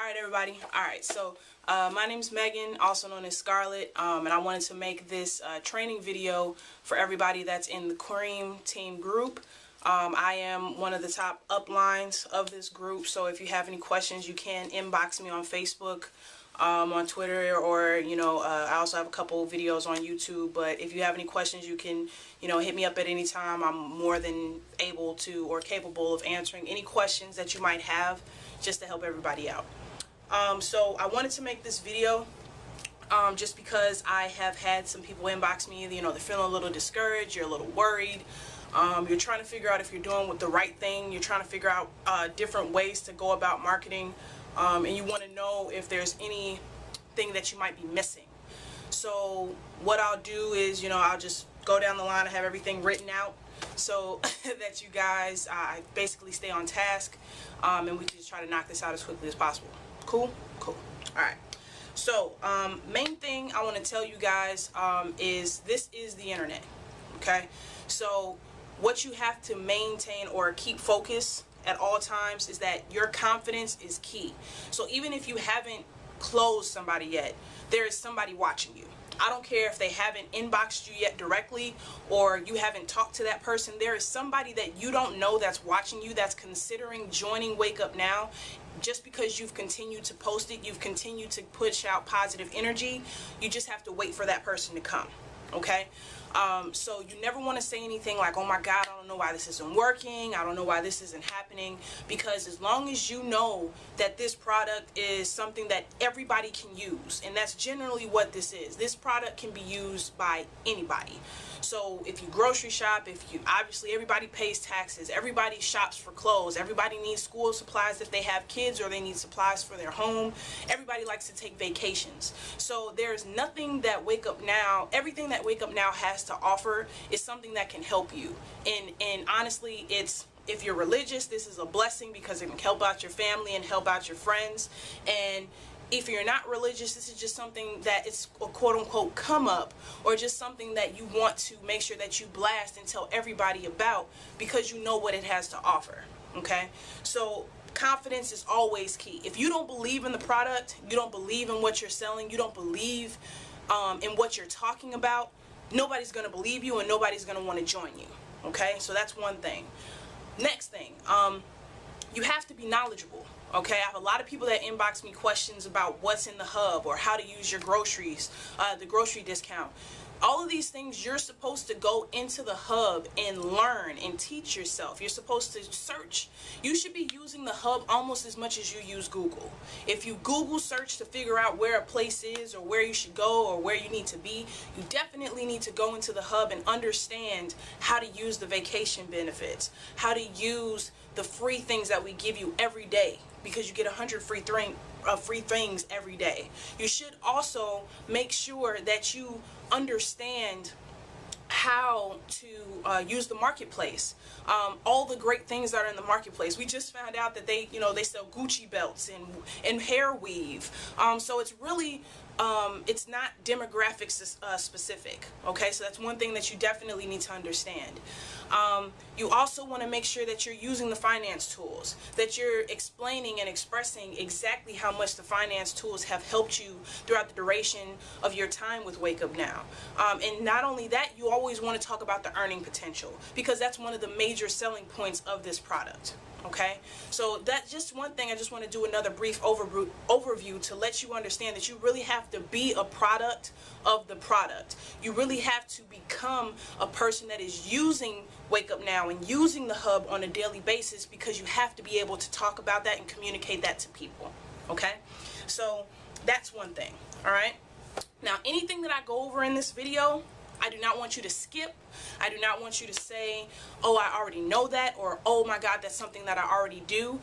Alright everybody, so my name's Megan, also known as Scarlett, and I wanted to make this training video for everybody that's in the Cream Team group. I am one of the top uplines of this group, so if you have any questions you can inbox me on Facebook, on Twitter, or I also have a couple videos on YouTube. But if you have any questions you can hit me up at any time. I'm more than able to or capable of answering any questions that you might have just to help everybody out. So I wanted to make this video just because I have had some people inbox me, they're feeling a little discouraged, you're a little worried, you're trying to figure out if you're doing the right thing, you're trying to figure out different ways to go about marketing, and you want to know if there's anything that you might be missing. So what I'll do is, I'll just go down the line and have everything written out so that you guys basically stay on task, and we can just try to knock this out as quickly as possible. Cool? Cool. Alright. So, main thing I want to tell you guys is this is the internet. Okay? So, what you have to maintain or keep focus at all times is that your confidence is key. So, even if you haven't closed somebody yet, there is somebody watching you. I don't care if they haven't inboxed you yet directly or you haven't talked to that person. There is somebody that you don't know that's watching you, that's considering joining Wake Up Now. Just because you've continued to post it, you've continued to push out positive energy, you just have to wait for that person to come. Okay? So you never want to say anything like, oh my God, I don't know why this isn't working, I don't know why this isn't happening, because as long as you know that this product is something that everybody can use, and that's generally what this is. This product can be used by anybody. So if you grocery shop, obviously everybody pays taxes, everybody shops for clothes, everybody needs school supplies if they have kids, or they need supplies for their home, everybody likes to take vacations. So there's nothing that everything that Wake Up Now has to offer is something that can help you. And honestly, if you're religious, this is a blessing because it can help out your family and help out your friends. And if you're not religious, this is just something that it's a quote-unquote come up, or just something that you want to make sure that you blast and tell everybody about because you know what it has to offer. Okay? So confidence is always key. If you don't believe in the product, you don't believe in what you're selling, you don't believe in what you're talking about, nobody's going to believe you and nobody's going to want to join you. Okay? So that's one thing. Next thing, you have to be knowledgeable. Okay, I have a lot of people that inbox me questions about what's in the hub or how to use your groceries, the grocery discount. All of these things, you're supposed to go into the hub and learn and teach yourself. You're supposed to search. You should be using the hub almost as much as you use Google. If you Google search to figure out where a place is or where you should go or where you need to be, you definitely need to go into the hub and understand how to use the vacation benefits, how to use the free things that we give you every day, because you get 100 free things every day. You should also make sure that you understand how to use the marketplace, all the great things that are in the marketplace. We just found out that they sell Gucci belts and hair weave. So it's really it's not demographics specific. Okay, so that's one thing that you definitely need to understand. You also want to make sure that you're using the finance tools, that you're explaining and expressing exactly how much the finance tools have helped you throughout the duration of your time with Wake Up Now. And not only that, you always want to talk about the earning potential, because that's one of the major selling points of this product. Okay, so that's just one thing. I just want to do another brief overview to let you understand that you really have to be a product of the product. You really have to become a person that is using Wake Up Now and using the hub on a daily basis, because you have to be able to talk about that and communicate that to people. Okay, so that's one thing. All right, now anything that I go over in this video, I do not want you to skip. I do not want you to say, oh, I already know that, or oh my God, that's something that I already do.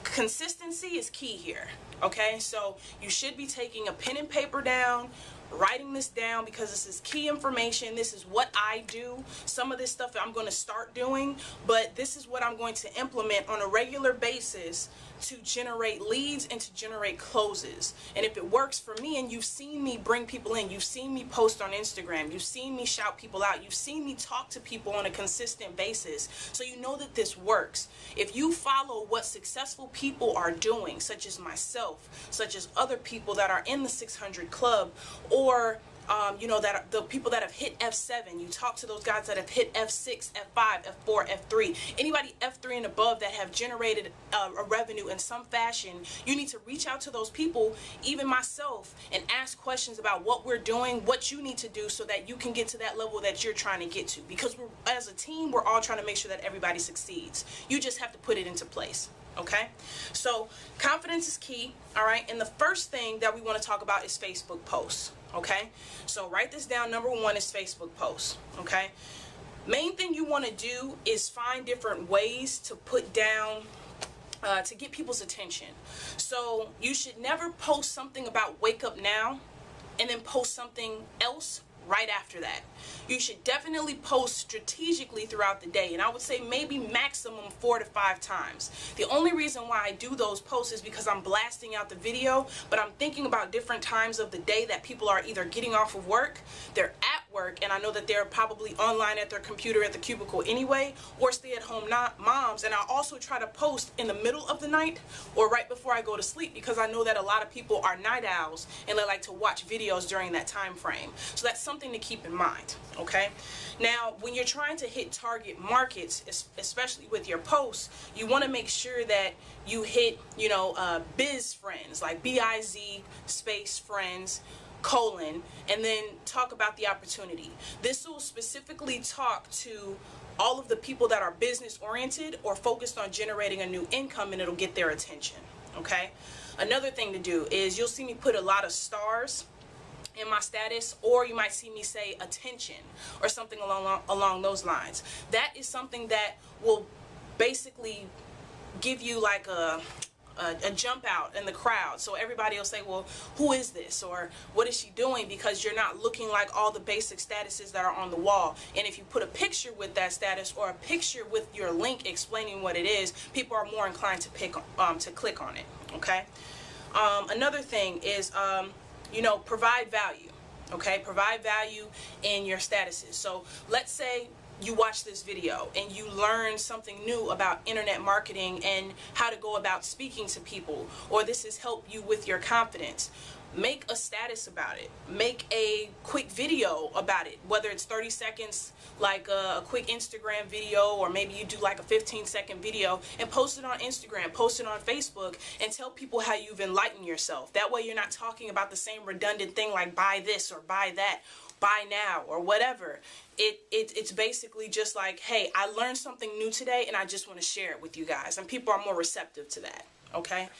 Consistency is key here. Okay, so you should be taking a pen and paper down, writing this down, because this is key information. This is what I do. Some of this stuff I'm going to start doing, but this is what I'm going to implement on a regular basis to generate leads and to generate closes. And if it works for me, and you've seen me bring people in, you've seen me post on Instagram, you've seen me shout people out, you've seen me talk to people on a consistent basis, so you know that this works. If you follow what successful people are doing, such as myself, such as other people that are in the 600 club, or you know, that the people that have hit F7, you talk to those guys that have hit F6, F5, F4, F3, anybody F3 and above that have generated a revenue in some fashion, you need to reach out to those people, even myself, and ask questions about what we're doing, what you need to do so that you can get to that level that you're trying to get to. Because as a team, we're all trying to make sure that everybody succeeds. You just have to put it into place. Okay, so confidence is key. All right, and the first thing that we want to talk about is Facebook posts. Okay, so write this down. Number one is Facebook posts. Okay, main thing you want to do is find different ways to put down to get people's attention. So you should never post something about wake up now and then post something else right after that. You should definitely post strategically throughout the day, and I would say maybe maximum 4 to 5 times. The only reason why I do those posts is because I'm blasting out the video, but I'm thinking about different times of the day that people are either getting off of work, they're at work, and I know that they're probably online at their computer at the cubicle anyway, or stay-at-home moms. And I also try to post in the middle of the night or right before I go to sleep, because I know that a lot of people are night owls and they like to watch videos during that time frame. So that's something to keep in mind. Okay, now when you're trying to hit target markets, especially with your posts, you want to make sure that you hit, you know, biz friends, like BIZ space friends, colon, and then talk about the opportunity. This will specifically talk to all of the people that are business oriented or focused on generating a new income, and it'll get their attention. Okay, another thing to do is you'll see me put a lot of stars in my status, or you might see me say attention or something along those lines. That is something that will basically give you like a jump out in the crowd, so everybody will say, well, who is this, or what is she doing, because you're not looking like all the basic statuses that are on the wall. And if you put a picture with that status or a picture with your link explaining what it is, people are more inclined to click on it. Okay, another thing is you know, provide value. Okay, provide value in your statuses. So let's say you watch this video and you learn something new about internet marketing and how to go about speaking to people, or this has helped you with your confidence. Make a status about it. Make a quick video about it, whether it's 30 seconds like a quick Instagram video, or maybe you do like a 15-second video and post it on Instagram, post it on Facebook, and tell people how you've enlightened yourself. That way you're not talking about the same redundant thing like buy this or buy that, buy now, or whatever. It's basically just like, hey, I learned something new today and I just want to share it with you guys, and people are more receptive to that. Okay,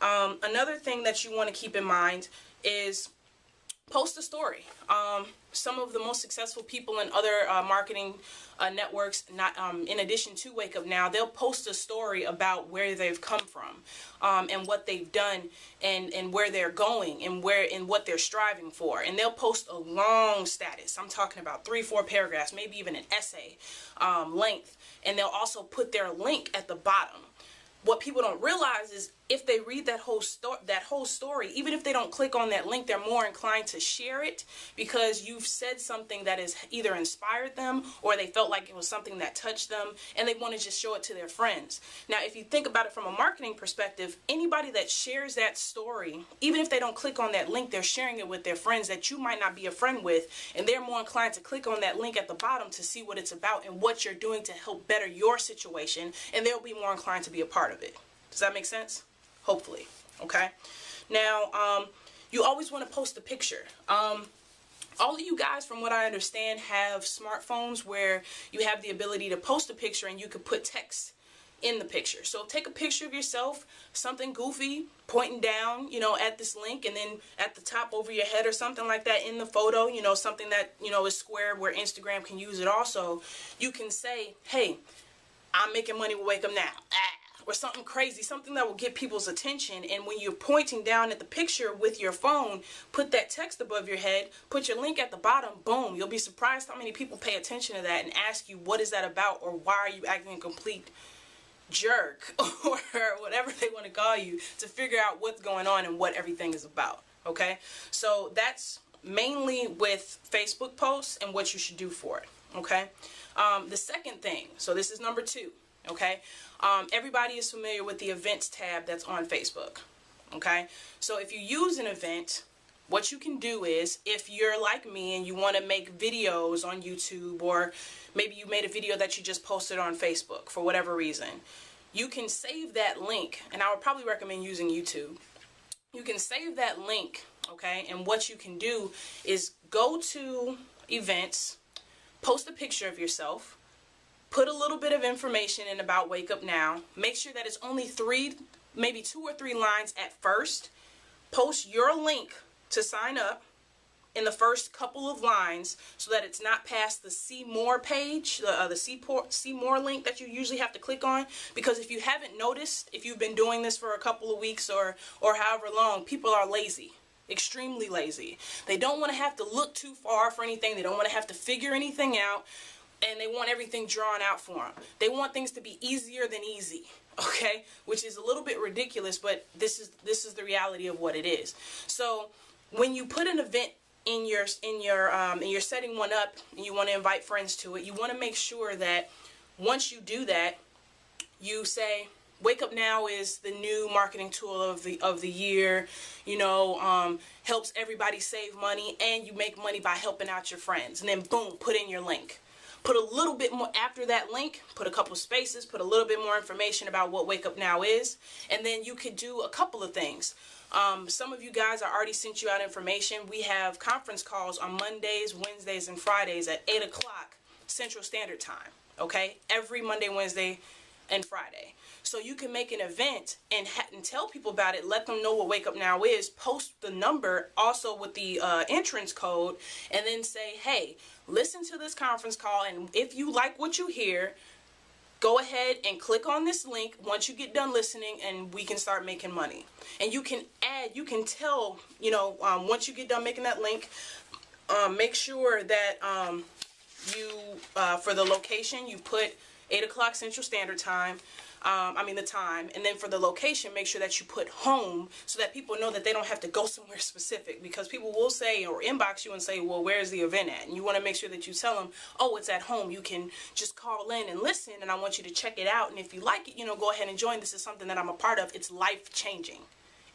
another thing that you want to keep in mind is post a story. Some of the most successful people in other marketing networks, not in addition to Wake Up Now, they'll post a story about where they've come from, and what they've done, and where they're going, and what they're striving for. And they'll post a long status. I'm talking about 3-4 paragraphs, maybe even an essay length. And they'll also put their link at the bottom. What people don't realize is if they read that whole story, even if they don't click on that link, they're more inclined to share it, because you've said something that has either inspired them or they felt like it was something that touched them, and they want to just show it to their friends. Now, if you think about it from a marketing perspective, anybody that shares that story, even if they don't click on that link, they're sharing it with their friends that you might not be a friend with, and they're more inclined to click on that link at the bottom to see what it's about and what you're doing to help better your situation, and they'll be more inclined to be a part of it. Does that make sense? Hopefully. Okay, now you always want to post a picture. All of you guys, from what I understand, have smartphones where you have the ability to post a picture and you could put text in the picture. So take a picture of yourself, something goofy, pointing down, you know, at this link, and then at the top over your head or something like that in the photo, you know, something that, you know, is square where Instagram can use it also. You can say, hey, I'm making money with Wake Up Now. Or something crazy, something that will get people's attention. And when you're pointing down at the picture with your phone, put that text above your head, put your link at the bottom, boom. You'll be surprised how many people pay attention to that and ask you, what is that about, or why are you acting in complete jerk or whatever they want to call you to figure out what's going on and what everything is about. Okay, so that's mainly with Facebook posts and what you should do for it. Okay, the second thing, so this is number 2. Okay, everybody is familiar with the events tab that's on Facebook. Okay, so if you use an event, what you can do is, if you're like me and you want to make videos on YouTube, or maybe you made a video that you just posted on Facebook for whatever reason, you can save that link, and I would probably recommend using YouTube. You can save that link, okay, and what you can do is go to events, post a picture of yourself, put a little bit of information in about Wake Up Now, make sure that it's only 3, maybe 2 or 3 lines at first, post your link to sign up in the first couple of lines so that it's not past the see more page, the see more link that you usually have to click on. Because if you haven't noticed, if you've been doing this for a couple of weeks or however long, people are lazy, extremely lazy. They don't want to have to look too far for anything. They don't want to have to figure anything out, and they want everything drawn out for them. They want things to be easier than easy, okay? Which is a little bit ridiculous, but this is the reality of what it is. So when you put an event in your you're setting one up and you want to invite friends to it, you want to make sure that once you do that, you say Wake Up Now is the new marketing tool of the year, you know, helps everybody save money, and you make money by helping out your friends. And then boom, put in your link. Put a little bit more after that link, put a couple spaces, put a little bit more information about what Wake Up Now is, and then you could do a couple of things. Some of you guys, I already sent you out information. We have conference calls on Mondays, Wednesdays, and Fridays at 8 o'clock Central Standard Time, okay? Every Monday, Wednesday, and Friday. So you can make an event and tell people about it, let them know what Wake Up Now is, post the number also with the entrance code, and then say, hey, listen to this conference call, and if you like what you hear, go ahead and click on this link once you get done listening, and we can start making money. And you can add, you can tell, you know, once you get done making that link, make sure that for the location, you put 8 o'clock Central Standard Time. The time, and then for the location, make sure that you put home so that people know that they don't have to go somewhere specific, because people will say or inbox you and say, well, where's the event at? And you want to make sure that you tell them, oh, it's at home. You can just call in and listen, and I want you to check it out, and if you like it, you know, go ahead and join. This is something that I'm a part of. It's life-changing.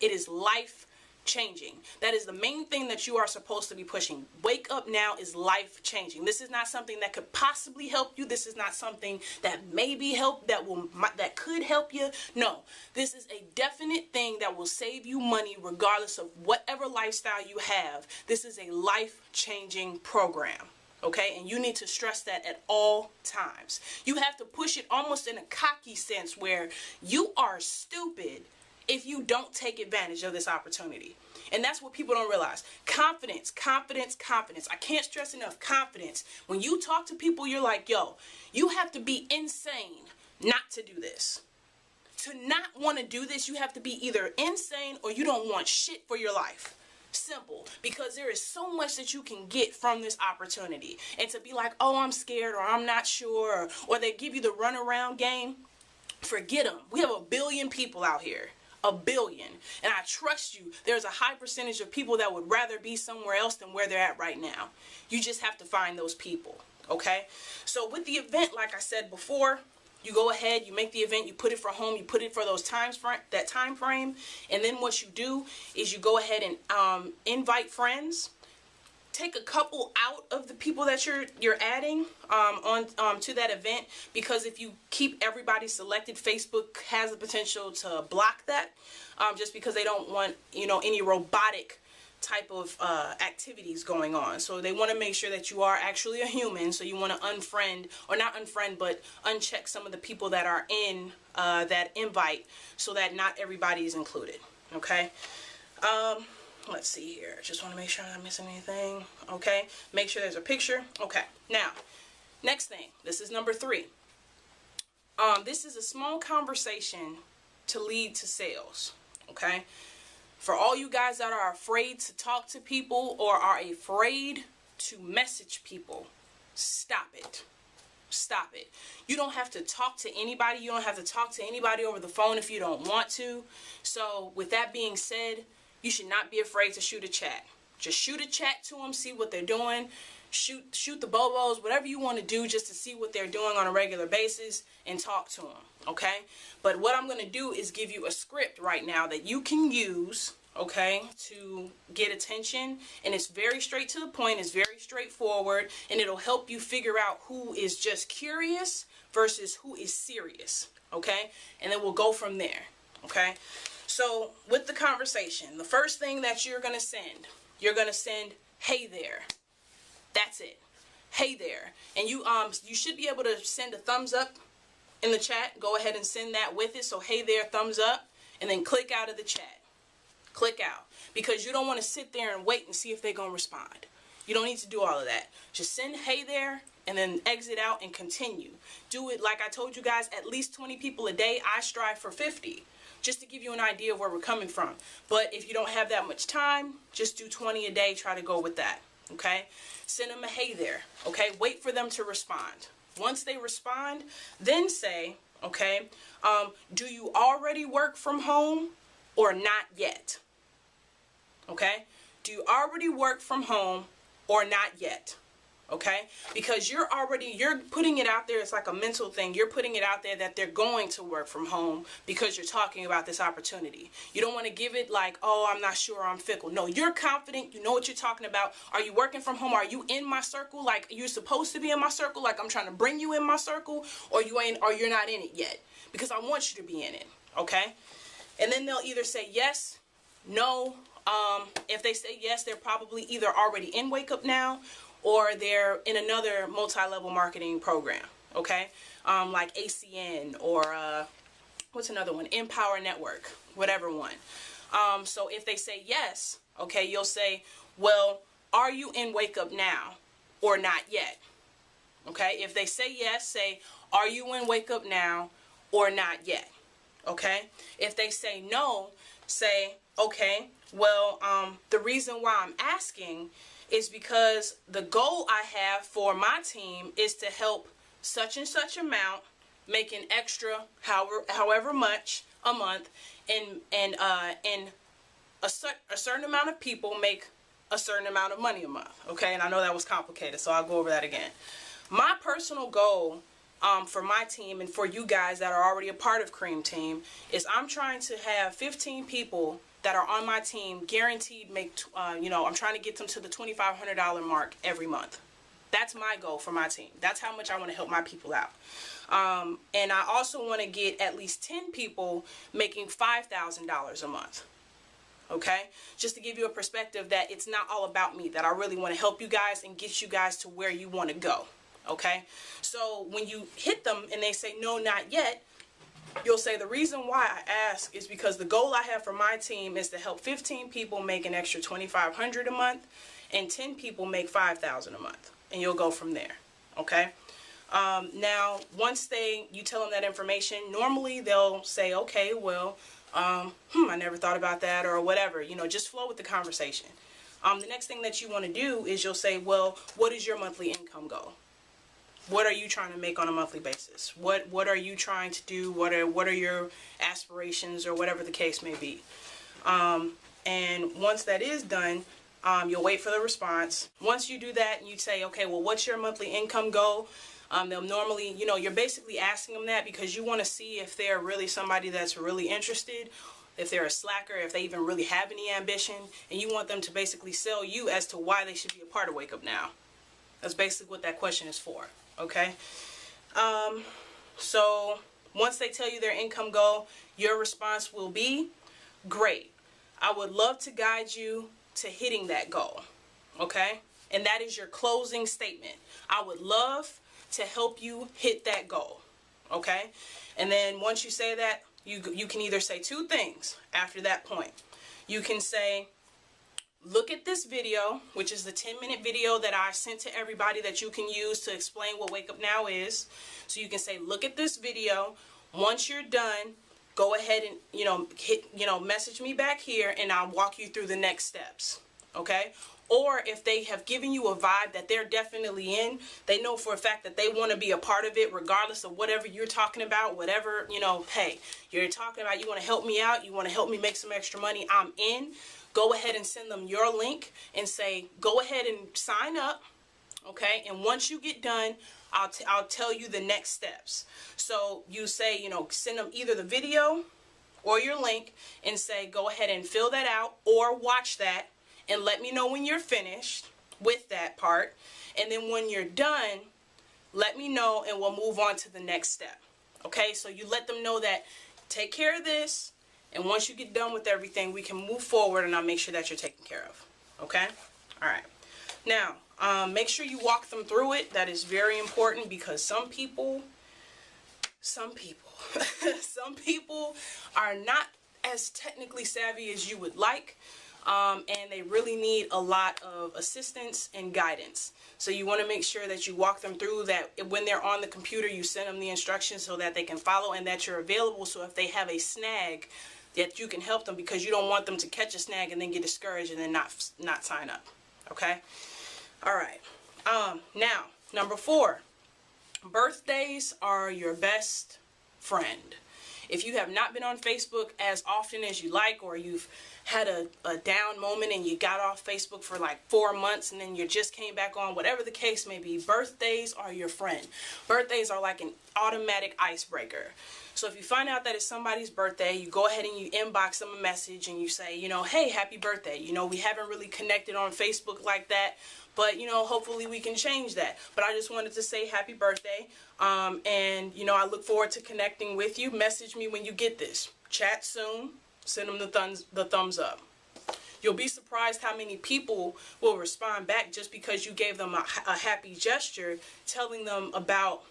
It is life-changing. That is the main thing that you are supposed to be pushing. Wake Up Now is life-changing. This is not something that could possibly help you. This is not something that maybe that could help you. No, this is a definite thing that will save you money regardless of whatever lifestyle you have. This is a life-changing program. Okay, and you need to stress that at all times. You have to push it almost in a cocky sense where you are stupid if you don't take advantage of this opportunity. And that's what people don't realize. Confidence, confidence, confidence. I can't stress enough, confidence. When you talk to people, you're like, yo, you have to be insane not to do this. To not want to do this, you have to be either insane or you don't want shit for your life. Simple. Because there is so much that you can get from this opportunity. And to be like, oh, I'm scared, or I'm not sure, or they give you the runaround game, forget them. We have 1 billion people out here. 1 billion. And I trust you, there's a high percentage of people that would rather be somewhere else than where they're at right now. You just have to find those people, okay? So with the event, like I said before, you go ahead, you make the event, you put it for home, you put it for that time frame, and then what you do is you go ahead and invite friends. Take a couple out of the people that you're adding to that event, because if you keep everybody selected, Facebook has the potential to block that just because they don't want, you know, any robotic type of activities going on. So they want to make sure that you are actually a human. So you want to unfriend, or not unfriend, but uncheck some of the people that are in that invite so that not everybody is included. Okay. Let's see here. Just want to make sure I'm not missing anything. Okay. Make sure there's a picture. Okay. Now, next thing. This is number 3. This is a small conversation to lead to sales. Okay. For all you guys that are afraid to talk to people or are afraid to message people, stop it. stop it. You don't have to talk to anybody. You don't have to talk to anybody over the phone if you don't want to. So with that being said, you should not be afraid to shoot a chat. Just shoot a chat to them, see what they're doing. Shoot the bobos, whatever you want to do just to see what they're doing on a regular basis and talk to them, okay? But what I'm going to do is give you a script right now that you can use, okay, to get attention. And it's very straight to the point. It's very straightforward. And it'll help you figure out who is just curious versus who is serious, okay? And then we'll go from there, okay? So with the conversation, the first thing that you're going to send, hey there. That's it. Hey there. And you should be able to send a thumbs up in the chat. Go ahead and send that with it. So hey there, thumbs up, and then click out of the chat. Click out, because you don't want to sit there and wait and see if they're going to respond. You don't need to do all of that. Just send hey there and then exit out and continue. Do it, like I told you guys, at least 20 people a day. I strive for 50. Just to give you an idea of where we're coming from. But if you don't have that much time, just do 20 a day. Try to go with that. Okay? Send them a hey there. Okay? Wait for them to respond. Once they respond, then say, okay, do you already work from home or not yet? Okay? Do you already work from home or not yet? Okay? Because you're putting it out there. It's like a mental thing. You're putting it out there that they're going to work from home because you're talking about this opportunity. You don't want to give it like, oh, I'm not sure, I'm fickle. No, you're confident. You know what you're talking about. Are you working from home? Are you in my circle? Like you're supposed to be in my circle? Like I'm trying to bring you in my circle? Or you're not in it yet? Because I want you to be in it. Okay? And then they'll either say yes, no. If they say yes, they're probably either already in Wake Up Now, or they're in another multi-level marketing program, okay? Like ACN or what's another one? Empower Network, whatever one. So if they say yes, okay, you'll say, well, are you in Wake Up Now or not yet? Okay, if they say yes, say, are you in Wake Up Now or not yet? Okay, if they say no, say, okay, well, the reason why I'm asking is because the goal I have for my team is to help such and such amount, make an extra however much a month, and a certain amount of people make a certain amount of money a month. Okay, and I know that was complicated, so I'll go over that again. My personal goal for my team and for you guys that are already a part of Cream Team is I'm trying to have 15 people that are on my team guaranteed make, I'm trying to get them to the $2,500 mark every month. That's my goal for my team. That's how much I want to help my people out. And I also want to get at least 10 people making $5,000 a month. Okay? Just to give you a perspective that it's not all about me, that I really want to help you guys and get you guys to where you want to go. Okay? So when you hit them and they say no, not yet, you'll say the reason why I ask is because the goal I have for my team is to help 15 people make an extra $2,500 a month and 10 people make $5,000 a month. And you'll go from there. Okay? Now, once you tell them that information, normally they'll say, okay, well, I never thought about that or whatever. Just flow with the conversation. The next thing that you want to do is you'll say, well, what is your monthly income goal? What are you trying to make on a monthly basis? What are you trying to do? What are your aspirations or whatever the case may be? And once that is done, you'll wait for the response. Once you do that and you say, okay, well, what's your monthly income goal? They'll normally, you're basically asking them that because you want to see if they're really somebody that's really interested, if they're a slacker, if they even really have any ambition, and you want them to basically sell you as to why they should be a part of Wake Up Now. That's basically what that question is for. Okay, so once they tell you their income goal, your response will be, great. I would love to guide you to hitting that goal. Okay, and that is your closing statement. I would love to help you hit that goal. Okay, and then once you say that, you can either say two things after that point. You can say, look at this video, which is the 10-minute video that I sent to everybody that you can use to explain what Wake Up Now is. So you can say, look at this video. Once you're done, go ahead and, message me back here and I'll walk you through the next steps. okay? Or if they have given you a vibe that they're definitely in, they know for a fact that they want to be a part of it regardless of whatever you're talking about, whatever, you know, hey, you're talking about you want to help me out, you want to help me make some extra money, I'm in. Go ahead and send them your link and say, go ahead and sign up, okay? And once you get done, I'll tell you the next steps. So you say, you know, send them either the video or your link and say, go ahead and fill that out or watch that and let me know when you're finished with that part. And then when you're done, let me know and we'll move on to the next step. Okay, so you let them know that take care of this, and once you get done with everything, we can move forward and I'll make sure that you're taken care of. Okay? All right. Now, make sure you walk them through it. That is very important because some people are not as technically savvy as you would like. And they really need a lot of assistance and guidance. So you want to make sure that you walk them through that. When they're on the computer, you send them the instructions so that they can follow and that you're available. So if they have a snag, that you can help them, because you don't want them to catch a snag and then get discouraged and then not sign up. Okay? All right. Now, number 4, birthdays are your best friend. If you have not been on Facebook as often as you like, or you've had a down moment and you got off Facebook for like 4 months and then you just came back on, whatever the case may be, birthdays are your friend. Birthdays are like an automatic icebreaker. So if you find out that it's somebody's birthday, you go ahead and you inbox them a message and you say, you know, hey, happy birthday. You know, we haven't really connected on Facebook like that, but, you know, hopefully we can change that. But I just wanted to say happy birthday. And, you know, I look forward to connecting with you. Message me when you get this. Chat soon. Send them the thumbs up. You'll be surprised how many people will respond back just because you gave them a happy gesture, telling them about,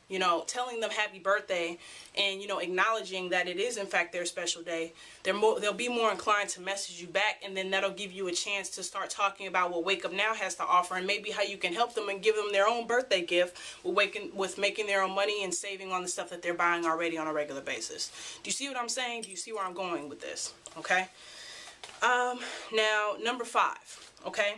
you know, telling them happy birthday and, you know, acknowledging that it is in fact their special day. They'll be more inclined to message you back, and then that'll give you a chance to start talking about what Wake Up Now has to offer and maybe how you can help them and give them their own birthday gift with making their own money and saving on the stuff that they're buying already on a regular basis. Do you see what I'm saying? Do you see where I'm going with this? Okay. Now, number 5, okay?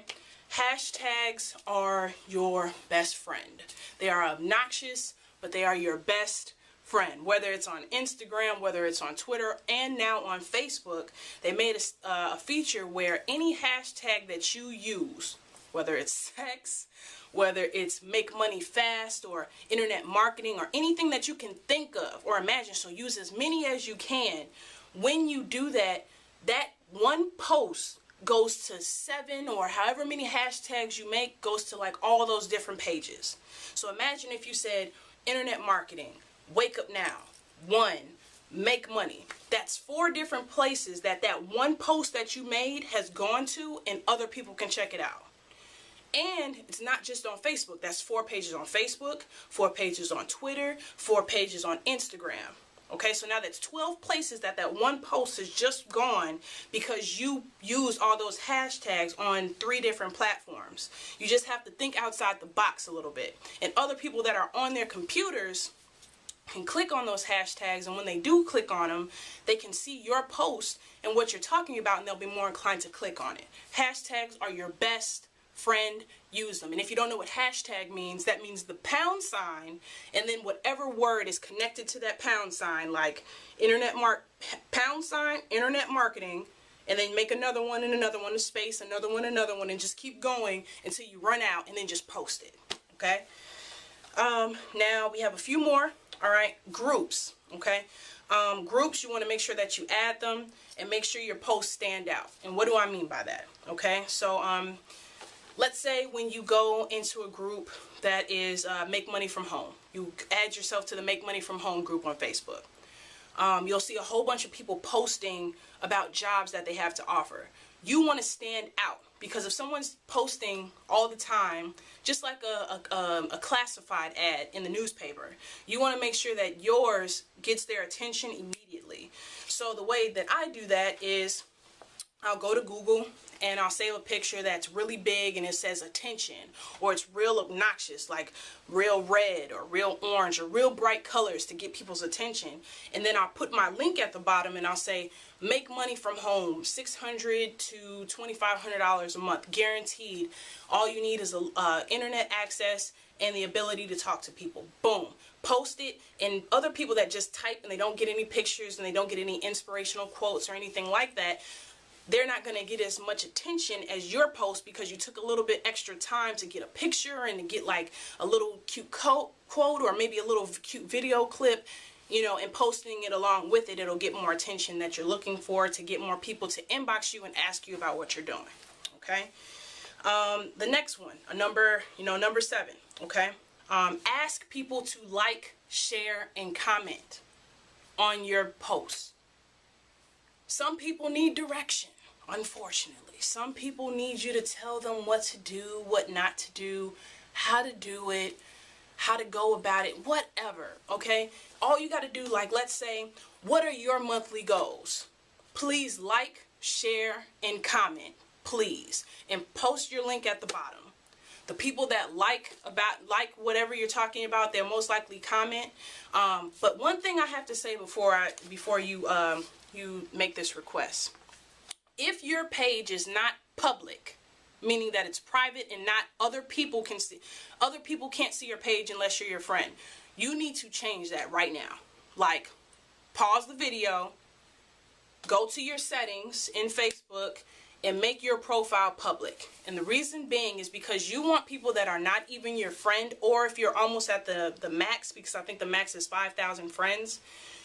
Hashtags are your best friend. They are obnoxious, but they are your best friend. Whether it's on Instagram, whether it's on Twitter, and now on Facebook, they made a feature where any hashtag that you use, whether it's sex, whether it's make money fast or internet marketing or anything that you can think of or imagine, so use as many as you can. When you do that, that one post goes to 7 or however many hashtags you make goes to like all those different pages. So imagine if you said internet marketing, Wake Up Now, 1, make money. That's 4 different places that one post that you made has gone to, and other people can check it out. And it's not just on Facebook. That's 4 pages on Facebook, 4 pages on Twitter, 4 pages on Instagram. Okay, so now that's 12 places that one post has just gone because you use all those hashtags on 3 different platforms. You just have to think outside the box a little bit. And other people that are on their computers can click on those hashtags, and when they do click on them, they can see your post and what you're talking about, and they'll be more inclined to click on it. Hashtags are your best friend. Use them. And if you don't know what hashtag means, that means the pound sign and then whatever word is connected to that pound sign, like pound sign, internet marketing, and then make another one and another one, a space, another one, and just keep going until you run out, and then just post it. Okay. Now we have a few more. All right. Groups. Okay. Groups, you want to make sure that you add them and make sure your posts stand out. And what do I mean by that? Okay. So, let's say when you go into a group that is Make Money From Home, you add yourself to the Make Money From Home group on Facebook. You'll see a whole bunch of people posting about jobs that they have to offer. You want to stand out, because if someone's posting all the time, just like a classified ad in the newspaper, you want to make sure that yours gets their attention immediately. So the way that I do that is, I'll go to Google and I'll save a picture that's really big and it says attention, or it's real obnoxious, like real red or real orange or real bright colors to get people's attention. And then I'll put my link at the bottom and I'll say, make money from home, $600 to $2,500 a month, guaranteed. All you need is internet access and the ability to talk to people. Boom. Post it, and other people that just type and they don't get any pictures and they don't get any inspirational quotes or anything like that, they're not going to get as much attention as your post because you took a little bit extra time to get a picture and to get like a little cute quote or maybe a little cute video clip, you know, and posting it along with it. It'll get more attention that you're looking for, to get more people to inbox you and ask you about what you're doing. Okay. The next one, number 7. Okay. Ask people to like, share, and comment on your posts. Some people need direction, unfortunately. Some people need you to tell them what to do, what not to do, how to do it, how to go about it, whatever, okay? All you got to do, like, let's say, what are your monthly goals? Please like, share, and comment, please. And post your link at the bottom. The people that like whatever you're talking about, they'll most likely comment. But one thing I have to say before you make this request: if your page is not public, meaning that it's private and not other people can see, other people can't see your page unless you're your friend, you need to change that right now. Like, pause the video, go to your settings in Facebook, and make your profile public. And the reason being is because you want people that are not even your friend, or if you're almost at the max, because I think the max is 5,000 friends,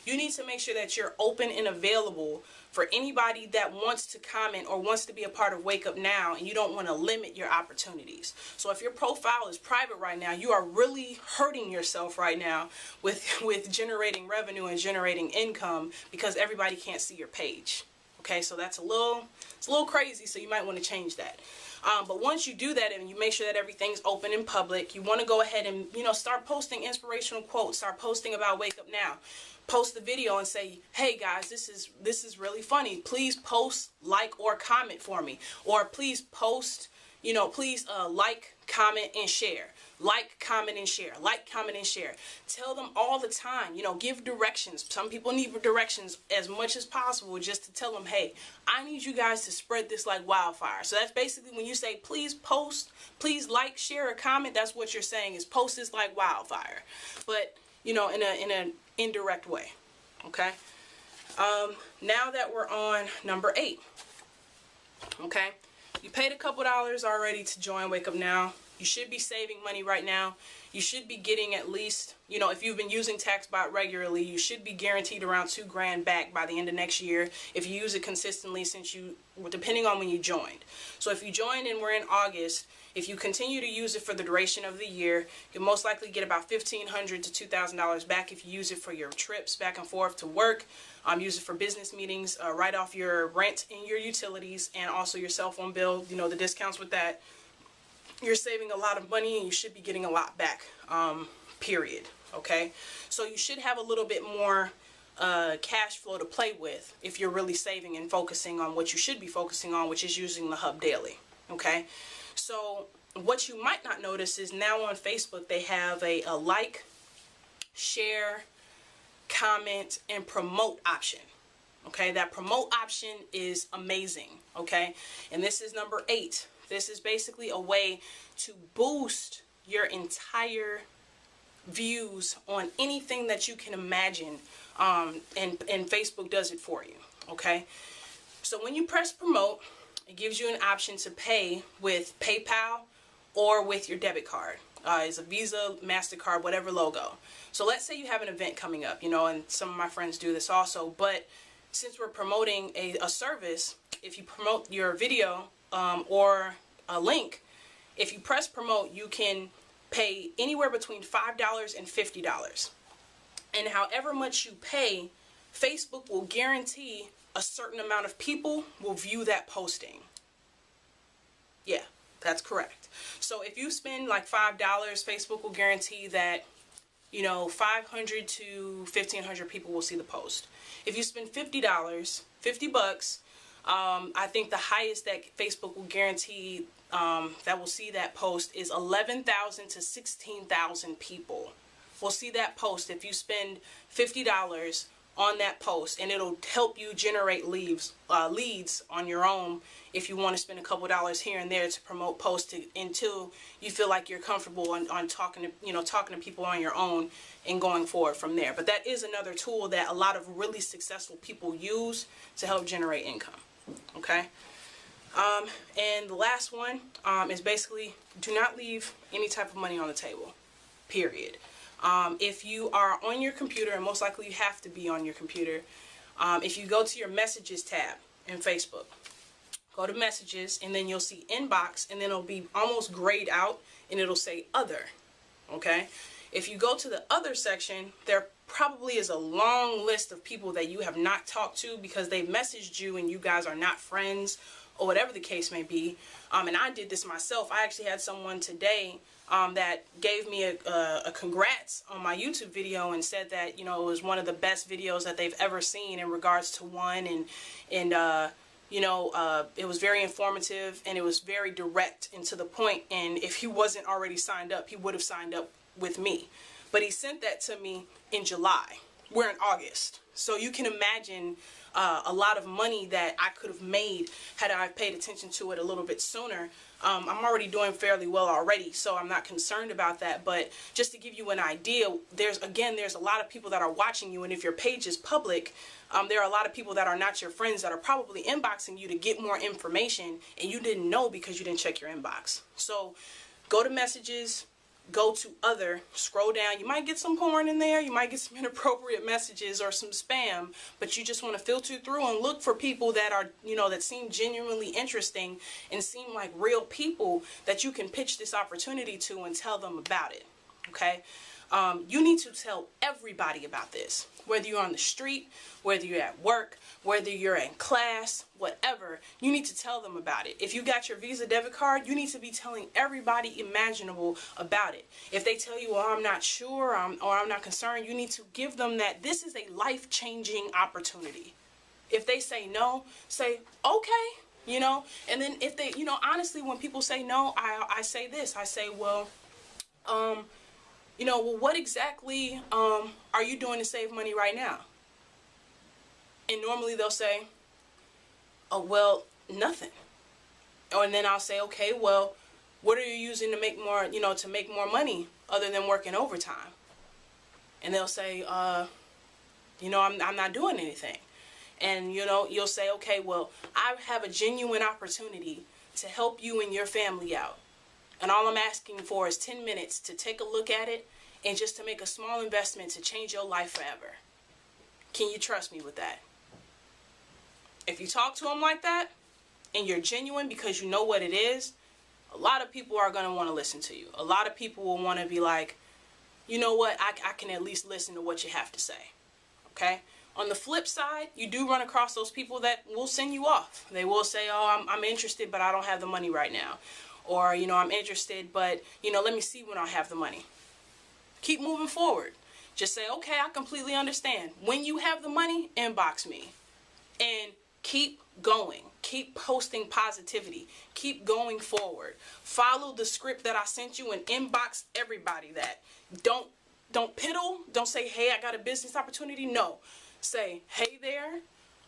you need to make sure that you're open and available for anybody that wants to comment or wants to be a part of Wake Up Now, and you don't want to limit your opportunities. So if your profile is private right now, you are really hurting yourself right now with generating revenue and generating income, because everybody can't see your page. Okay, so it's a little crazy, so you might want to change that. But once you do that and you make sure that everything's open and public, you want to go ahead and, start posting inspirational quotes, start posting about Wake Up Now. Post the video and say, hey guys, this is really funny. Please post, like, or comment for me. Or please post, please like, comment, and share. Like, comment, and share. Like, comment, and share. Tell them all the time, give directions. Some people need directions as much as possible, just to tell them, hey, I need you guys to spread this like wildfire. So that's basically when you say, please post, please like, share, or comment, that's what you're saying, is post this like wildfire. But, in an indirect way. Okay. Now that we're on number 8. Okay. You paid a couple dollars already to join Wake Up Now. You should be saving money right now. You should be getting at least, if you've been using TaxBot regularly, you should be guaranteed around $2,000 back by the end of next year if you use it consistently, depending on when you joined. So if you joined and we're in August, if you continue to use it for the duration of the year, you'll most likely get about $1,500 to $2,000 back if you use it for your trips back and forth to work. Use it for business meetings, write off your rent and your utilities, and also your cell phone bill, the discounts with that. You're saving a lot of money and you should be getting a lot back, period. Okay, so you should have a little bit more cash flow to play with if you're really saving and focusing on what you should be focusing on, which is using the hub daily. Okay, so what you might not notice is now on Facebook they have a like, share, comment, and promote option. Okay, that promote option is amazing. Okay, and this is number 8. This is basically a way to boost your entire views on anything that you can imagine, and Facebook does it for you. Okay, so when you press promote, it gives you an option to pay with PayPal or with your debit card. It's a Visa, MasterCard, whatever logo. So let's say you have an event coming up, and some of my friends do this also, but since we're promoting a service, if you promote your video or a link, if you press promote, you can pay anywhere between $5 and $50. And however much you pay, Facebook will guarantee a certain amount of people will view that posting. Yeah, that's correct. So if you spend like $5, Facebook will guarantee that 500 to 1,500 people will see the post. If you spend $50, $50, I think the highest that Facebook will guarantee that will see that post is 11,000 to 16,000 people will see that post if you spend $50 on that post, and it'll help you generate leads on your own if you want to spend a couple dollars here and there to promote posts until you feel like you're comfortable on talking to people on your own and going forward from there. But that is another tool that a lot of really successful people use to help generate income. Okay. And the last one is basically do not leave any type of money on the table, period. If you are on your computer, and most likely you have to be on your computer, if you go to your messages tab in Facebook, go to messages, and then you'll see inbox, and then it'll be almost grayed out, and it'll say other. Okay. If you go to the other section, there probably is a long list of people that you have not talked to because they've messaged you and you guys are not friends, or whatever the case may be. And I did this myself. I actually had someone today that gave me a congrats on my YouTube video and said that, you know, it was one of the best videos that they've ever seen in regards to one, and it was very informative, and it was very direct and to the point, and if he wasn't already signed up, he would have signed up with me. But he sent that to me in July. We're in August. So you can imagine a lot of money that I could have made had I paid attention to it a little bit sooner. I'm already doing fairly well already, so I'm not concerned about that. But just to give you an idea, there's a lot of people that are watching you, and if your page is public, there are a lot of people that are not your friends that are probably inboxing you to get more information, and you didn't know because you didn't check your inbox. So go to messages, go to other, scroll down. You might get some porn in there, you might get some inappropriate messages or some spam, but you just want to filter through and look for people that are, that seem genuinely interesting and seem like real people that you can pitch this opportunity to and tell them about it. Okay? You need to tell everybody about this, whether you're on the street, whether you're at work, whether you're in class, whatever. You need to tell them about it. If you got your Visa debit card, you need to be telling everybody imaginable about it. If they tell you, well, I'm not sure, or I'm not concerned, you need to give them that this is a life-changing opportunity. If they say no, say, okay, and then if they, honestly, when people say no, I say this. I say, well, what exactly are you doing to save money right now? And normally they'll say, oh, well, nothing. And then I'll say, okay, well, what are you using to make more, to make more money other than working overtime? And they'll say, I'm not doing anything. And, you'll say, okay, well, I have a genuine opportunity to help you and your family out. And all I'm asking for is 10 minutes to take a look at it and just to make a small investment to change your life forever. Can you trust me with that? If you talk to them like that and you're genuine because you know what it is, a lot of people are going to want to listen to you. A lot of people will want to be like, you know what, I can at least listen to what you have to say. Okay? On the flip side, you do run across those people that will send you off. They will say, oh, I'm interested, but I don't have the money right now. Or, I'm interested, but, let me see when I have the money. Keep moving forward. Just say, okay, I completely understand. When you have the money, inbox me. And keep going. Keep posting positivity. Keep going forward. Follow the script that I sent you and inbox everybody that. Don't piddle. Don't say, hey, I got a business opportunity. No. Say, hey there,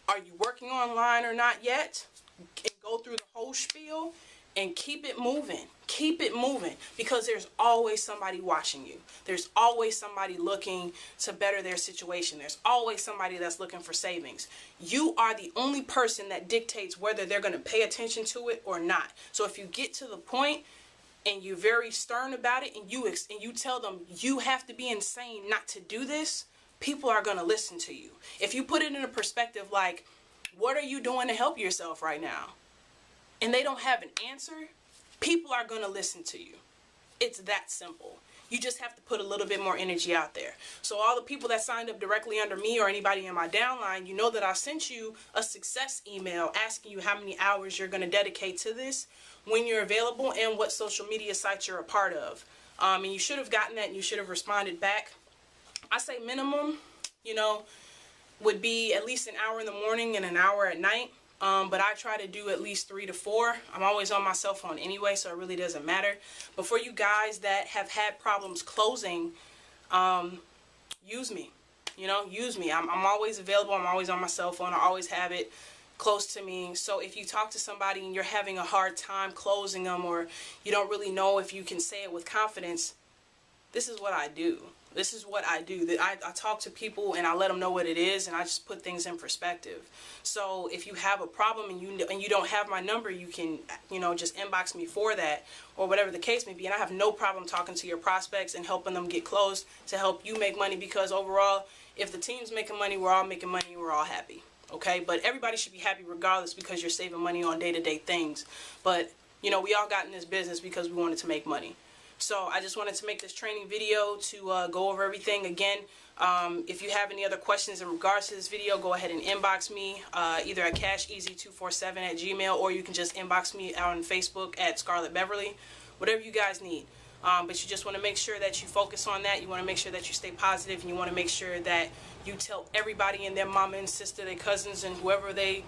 are you working online or not yet? And go through the whole spiel. And keep it moving. Keep it moving. Because there's always somebody watching you. There's always somebody looking to better their situation. There's always somebody that's looking for savings. You are the only person that dictates whether they're going to pay attention to it or not. So if you get to the point and you're very stern about it and you tell them you have to be insane not to do this, people are going to listen to you. If you put it in a perspective like, what are you doing to help yourself right now? And they don't have an answer, people are going to listen to you. It's that simple. You just have to put a little bit more energy out there. So all the people that signed up directly under me or anybody in my downline, you know that I sent you a success email asking you how many hours you're going to dedicate to this, when you're available, and what social media sites you're a part of. And you should have gotten that and you should have responded back. I say minimum, would be at least an hour in the morning and an hour at night. but I try to do at least 3 to 4. I'm always on my cell phone anyway, so it really doesn't matter. But for you guys that have had problems closing, use me. You know, use me. I'm always available. I'm always on my cell phone. I always have it close to me. So if you talk to somebody and you're having a hard time closing them, or you don't really know if you can say it with confidence, this is what I do. This is what I do. I talk to people and I let them know what it is, and I just put things in perspective. So if you have a problem and you don't have my number, you can, you know, just inbox me for that, or whatever the case may be. And I have no problem talking to your prospects and helping them get closed to help you make money, because overall, if the team's making money, we're all making money, we're all happy. Okay? But everybody should be happy regardless, because you're saving money on day-to-day things. But, you know, we all got in this business because we wanted to make money. So I just wanted to make this training video to go over everything. Again, if you have any other questions in regards to this video, go ahead and inbox me either at casheasy247@gmail.com, or you can just inbox me on Facebook at Scarlett Beverly, whatever you guys need. But you just want to make sure that you focus on that. You want to make sure that you stay positive, and you want to make sure that you tell everybody and their mama and sister, their cousins, and whoever they,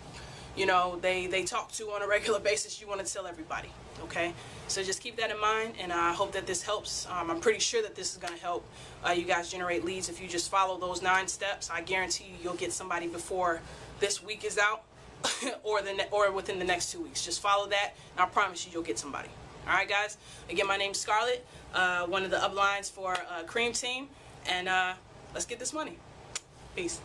you know, they talk to on a regular basis. You want to tell everybody. Okay, so just keep that in mind, and I hope that this helps. I'm pretty sure that this is going to help you guys generate leads. If you just follow those 9 steps, I guarantee you'll get somebody before this week is out, or within the next 2 weeks. Just follow that, and I promise you'll get somebody. All right, guys. Again, my name's Scarlett, one of the uplines for Cream Team, and let's get this money. Peace.